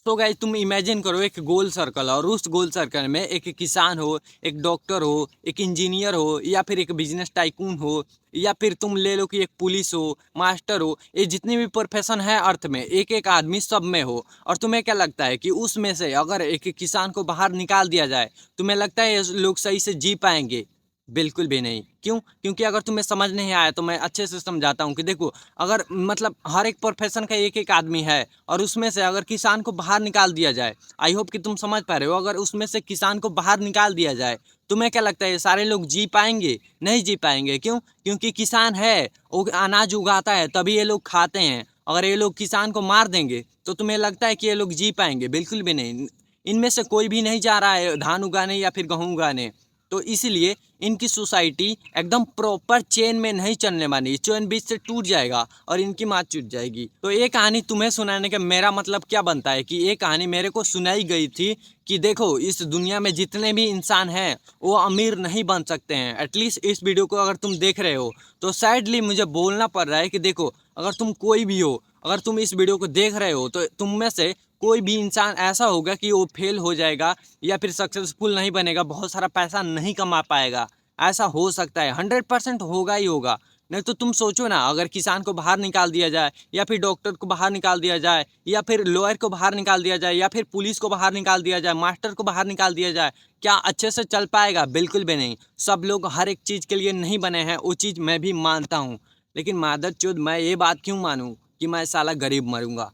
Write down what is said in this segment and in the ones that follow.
तो गाइस तुम इमेजिन करो एक गोल सर्कल, और उस गोल सर्कल में एक किसान हो, एक डॉक्टर हो, एक इंजीनियर हो, या फिर एक बिजनेस टाइकून हो, या फिर तुम ले लो कि एक पुलिस हो, मास्टर हो। ये जितनी भी प्रोफेशन है अर्थ में, एक एक आदमी सब में हो। और तुम्हें क्या लगता है कि उसमें से अगर एक किसान को बाहर निकाल दिया जाए, तुम्हें लगता है ये लोग सही से जी पाएंगे? बिल्कुल भी नहीं। क्यों? क्योंकि अगर तुम्हें समझ नहीं आया तो मैं अच्छे से समझाता हूँ कि देखो, अगर मतलब हर एक प्रोफेशन का एक एक आदमी है, और उसमें से अगर किसान को बाहर निकाल दिया जाए, आई होप कि तुम समझ पा रहे हो, अगर उसमें से किसान को बाहर निकाल दिया जाए, तुम्हें क्या लगता है ये सारे लोग जी पाएंगे? नहीं जी पाएंगे। क्यों? क्योंकि किसान है, वो अनाज उगाता है, तभी ये लोग खाते हैं। अगर ये लोग किसान को मार देंगे तो तुम्हें लगता है कि ये लोग जी पाएंगे? बिल्कुल भी नहीं। इनमें से कोई भी नहीं जा रहा है धान उगाने या फिर गेहूं उगाने। तो इसलिए इनकी सोसाइटी एकदम प्रॉपर चेन में नहीं चलने वाली, चेन बीच से टूट जाएगा और इनकी माँ चूट जाएगी। तो ये कहानी तुम्हें सुनाने का मेरा मतलब क्या बनता है कि ये कहानी मेरे को सुनाई गई थी कि देखो, इस दुनिया में जितने भी इंसान हैं वो अमीर नहीं बन सकते हैं। एटलीस्ट इस वीडियो को अगर तुम देख रहे हो तो सैडली मुझे बोलना पड़ रहा है कि देखो, अगर तुम कोई भी हो, अगर तुम इस वीडियो को देख रहे हो, तो तुम में से कोई भी इंसान ऐसा होगा कि वो फेल हो जाएगा या फिर सक्सेसफुल नहीं बनेगा, बहुत सारा पैसा नहीं कमा पाएगा। ऐसा हो सकता है, 100% होगा ही होगा। नहीं तो तुम सोचो ना, अगर किसान को बाहर निकाल दिया जाए, या फिर डॉक्टर को बाहर निकाल दिया जाए, या फिर लॉयर को बाहर निकाल दिया जाए, या फिर पुलिस को बाहर निकाल दिया जाए, मास्टर को बाहर निकाल दिया जाए, क्या अच्छे से चल पाएगा? बिल्कुल भी नहीं। सब लोग हर एक चीज़ के लिए नहीं बने हैं, वो चीज़ मैं भी मानता हूँ। लेकिन मादरचोद, मैं ये बात क्यों मानूं कि मैं साला गरीब मरूंगा?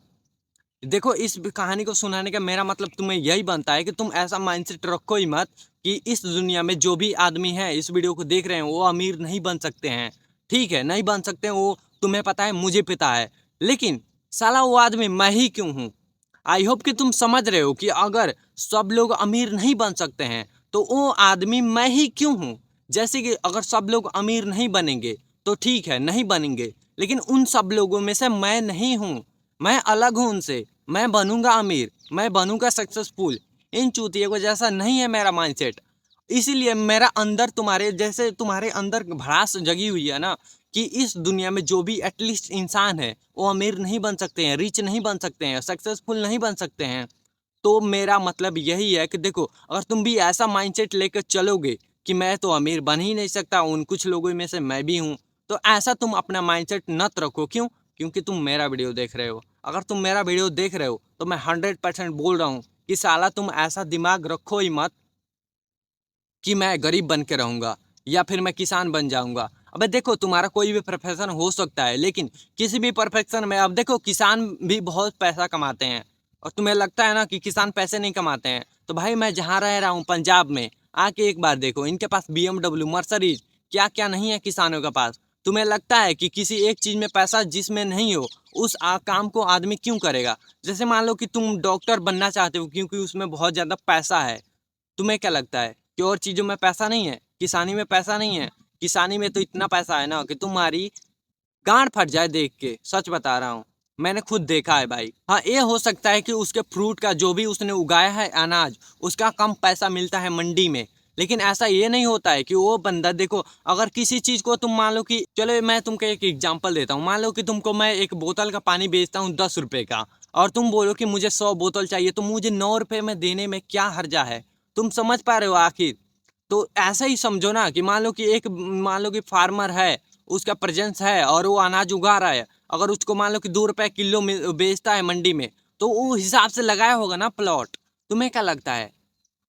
देखो, इस कहानी को सुनाने का मेरा मतलब तुम्हें यही बनता है कि तुम ऐसा माइंडसेट रखो ही मत कि इस दुनिया में जो भी आदमी है इस वीडियो को देख रहे हैं वो अमीर नहीं बन सकते हैं। ठीक है, नहीं बन सकते हैं वो, तुम्हें पता है, मुझे पता है। लेकिन साला वो आदमी मैं ही क्यों हूँ? आई होप कि तुम समझ रहे हो कि अगर सब लोग अमीर नहीं बन सकते हैं तो वो आदमी मैं ही क्यों हूँ। जैसे कि अगर सब लोग अमीर नहीं बनेंगे तो ठीक है, नहीं बनेंगे, लेकिन उन सब लोगों में से मैं नहीं हूँ। मैं अलग हूँ उनसे। मैं बनूंगा अमीर, मैं बनूंगा सक्सेसफुल। इन चूतिए को जैसा नहीं है मेरा माइंडसेट। इसीलिए मेरा अंदर तुम्हारे जैसे, तुम्हारे अंदर भड़ास जगी हुई है ना, कि इस दुनिया में जो भी एटलीस्ट इंसान है वो अमीर नहीं बन सकते हैं, रिच नहीं बन सकते हैं, सक्सेसफुल नहीं बन सकते हैं। तो मेरा मतलब यही है कि देखो, अगर तुम भी ऐसा माइंडसेट लेकर चलोगे कि मैं तो अमीर बन ही नहीं सकता, उन कुछ लोगों में से मैं भी हूँ, तो ऐसा तुम अपना माइंडसेट नत रखो। क्यों? क्योंकि तुम मेरा वीडियो देख रहे हो। अगर तुम मेरा वीडियो देख रहे हो तो मैं 100% बोल रहा हूँ कि साला तुम ऐसा दिमाग रखो ही मत कि मैं गरीब बन के रहूंगा या फिर मैं किसान बन जाऊंगा। अबे देखो, तुम्हारा कोई भी प्रोफेशन हो सकता है, लेकिन किसी भी प्रोफेशन में, अब देखो, किसान भी बहुत पैसा कमाते हैं। और तुम्हें लगता है ना कि किसान पैसे नहीं कमाते हैं, तो भाई मैं जहाँ रह रहा हूँ पंजाब में, आके एक बार देखो, इनके पास BMW, मर्सडीज, क्या क्या नहीं है किसानों के पास। तुम्हें लगता है कि किसी एक चीज में पैसा जिसमें नहीं हो, उस काम को आदमी क्यों करेगा? जैसे मान लो कि तुम डॉक्टर बनना चाहते हो क्योंकि उसमें बहुत ज्यादा पैसा है। तुम्हें क्या लगता है कि और चीजों में पैसा नहीं है? किसानी में पैसा नहीं है? किसानी में तो इतना पैसा है ना कि तुम्हारी गांड फट जाए देख के, सच बता रहा हूँ। मैंने खुद देखा है भाई। हाँ, ये हो सकता है कि उसके फ्रूट का, जो भी उसने उगाया है अनाज, उसका कम पैसा मिलता है मंडी में। लेकिन ऐसा ये नहीं होता है कि वो बंदा, देखो, अगर किसी चीज को तुम मान लो कि, चलो मैं तुमको एक एग्जांपल देता हूँ, मान लो कि तुमको मैं एक बोतल का पानी बेचता हूँ 10 रुपए का, और तुम बोलो कि मुझे 100 बोतल चाहिए, तो मुझे 9 रुपए में देने में क्या हर्जा है? तुम समझ पा रहे हो आखिर? तो ऐसा ही समझो ना कि मान लो कि फार्मर है, उसका प्रेजेंस है और वो अनाज उगा रहा है। अगर उसको मान लो कि 2 रुपए किलो में बेचता है मंडी में, तो वो हिसाब से लगाया होगा ना प्लॉट। तुम्हें क्या लगता है?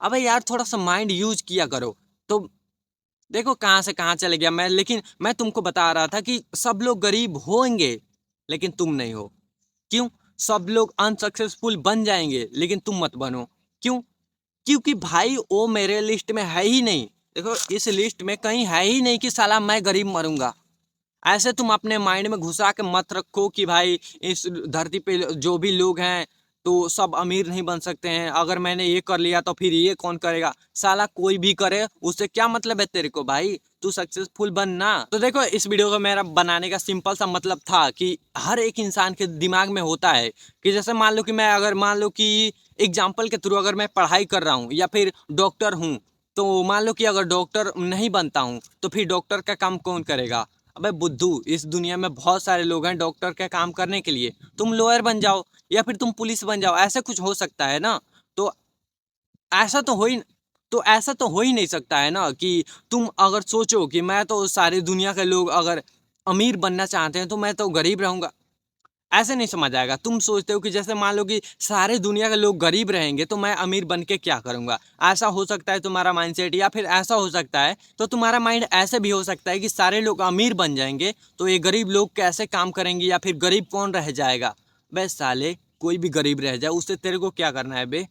अबे यार, थोड़ा सा माइंड यूज किया करो। तो देखो कहाँ से कहाँ चले गया मैं, लेकिन मैं तुमको बता रहा था कि सब लोग गरीब होंगे लेकिन तुम नहीं हो। क्यों? सब लोग अनसक्सेसफुल बन जाएंगे लेकिन तुम मत बनो। क्यों? क्योंकि भाई वो मेरे लिस्ट में है ही नहीं। देखो, इस लिस्ट में कहीं है ही नहीं कि साला मैं गरीब मरूंगा। ऐसे तुम अपने माइंड में घुसा के मत रखो कि भाई इस धरती पे जो भी लोग हैं तो सब अमीर नहीं बन सकते हैं, अगर मैंने ये कर लिया तो फिर ये कौन करेगा? साला कोई भी करे, उससे क्या मतलब है तेरे को भाई? तू सक्सेसफुल बन ना। तो देखो, इस वीडियो को मेरा बनाने का सिंपल सा मतलब था कि हर एक इंसान के दिमाग में होता है कि जैसे मान लो कि मैं, अगर मान लो कि एग्जाम्पल के थ्रू अगर मैं पढ़ाई कर रहा हूँ या फिर डॉक्टर हूँ, तो मान लो कि अगर डॉक्टर नहीं बनता हूँ तो फिर डॉक्टर का काम कौन करेगा? अबे बुद्धू, इस दुनिया में बहुत सारे लोग हैं डॉक्टर का काम करने के लिए, तुम लॉयर बन जाओ या फिर तुम पुलिस बन जाओ, ऐसा कुछ हो सकता है ना। तो ऐसा तो हो ही तो ऐसा तो हो ही नहीं सकता है ना कि तुम अगर सोचो कि मैं तो सारी दुनिया के लोग अगर अमीर बनना चाहते हैं तो मैं तो गरीब रहूंगा, ऐसे नहीं समझ आएगा। तुम सोचते हो कि जैसे मान लो कि सारे दुनिया के लोग गरीब रहेंगे तो मैं अमीर बन के क्या करूंगा, ऐसा हो सकता है तुम्हारा माइंडसेट। या फिर ऐसा हो सकता है, तो तुम्हारा माइंड ऐसे भी हो सकता है कि सारे लोग अमीर बन जाएंगे तो ये गरीब लोग कैसे काम करेंगे या फिर गरीब कौन रह जाएगा। बे साले, कोई भी गरीब रह जाए उससे तेरे को क्या करना है बे,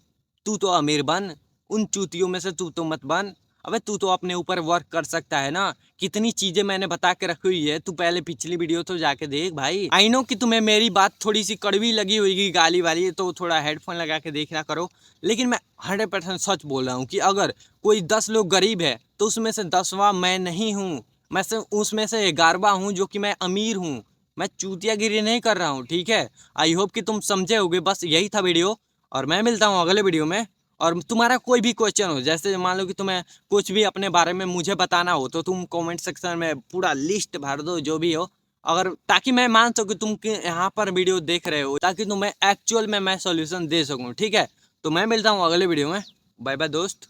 तू तो अमीर बन, उन चूतियों में से तू तो मत बन। अबे तू तो अपने ऊपर वर्क कर सकता है ना, कितनी चीजें मैंने बता के रखी हुई है, तू पहले पिछली वीडियो तो जाके देख भाई। आई नो कि तुम्हें मेरी बात थोड़ी सी कड़वी लगी होगी, गाली वाली, तो थोड़ा हेडफोन लगा के देखना करो, लेकिन मैं 100% सच बोल रहा हूँ कि अगर कोई 10 लोग गरीब है तो उसमें से 10वां मैं नहीं हूँ, मैं से उसमें से 11वां हूँ जो कि मैं अमीर हूँ। मैं चूतियागिरी नहीं कर रहा हूँ, ठीक है। आई होप कि तुम समझे होगे, बस यही था वीडियो, और मैं मिलता हूँ अगले वीडियो में। और तुम्हारा कोई भी क्वेश्चन हो, जैसे मान लो कि तुम्हें कुछ भी अपने बारे में मुझे बताना हो, तो तुम कमेंट सेक्शन में पूरा लिस्ट भर दो जो भी हो, अगर ताकि मैं मान सकूँ तुम यहाँ पर वीडियो देख रहे हो, ताकि तुम्हें एक्चुअल में मैं सॉल्यूशन दे सकूँ, ठीक है। तो मैं मिलता हूँ अगले वीडियो में। बाय बाय दोस्त।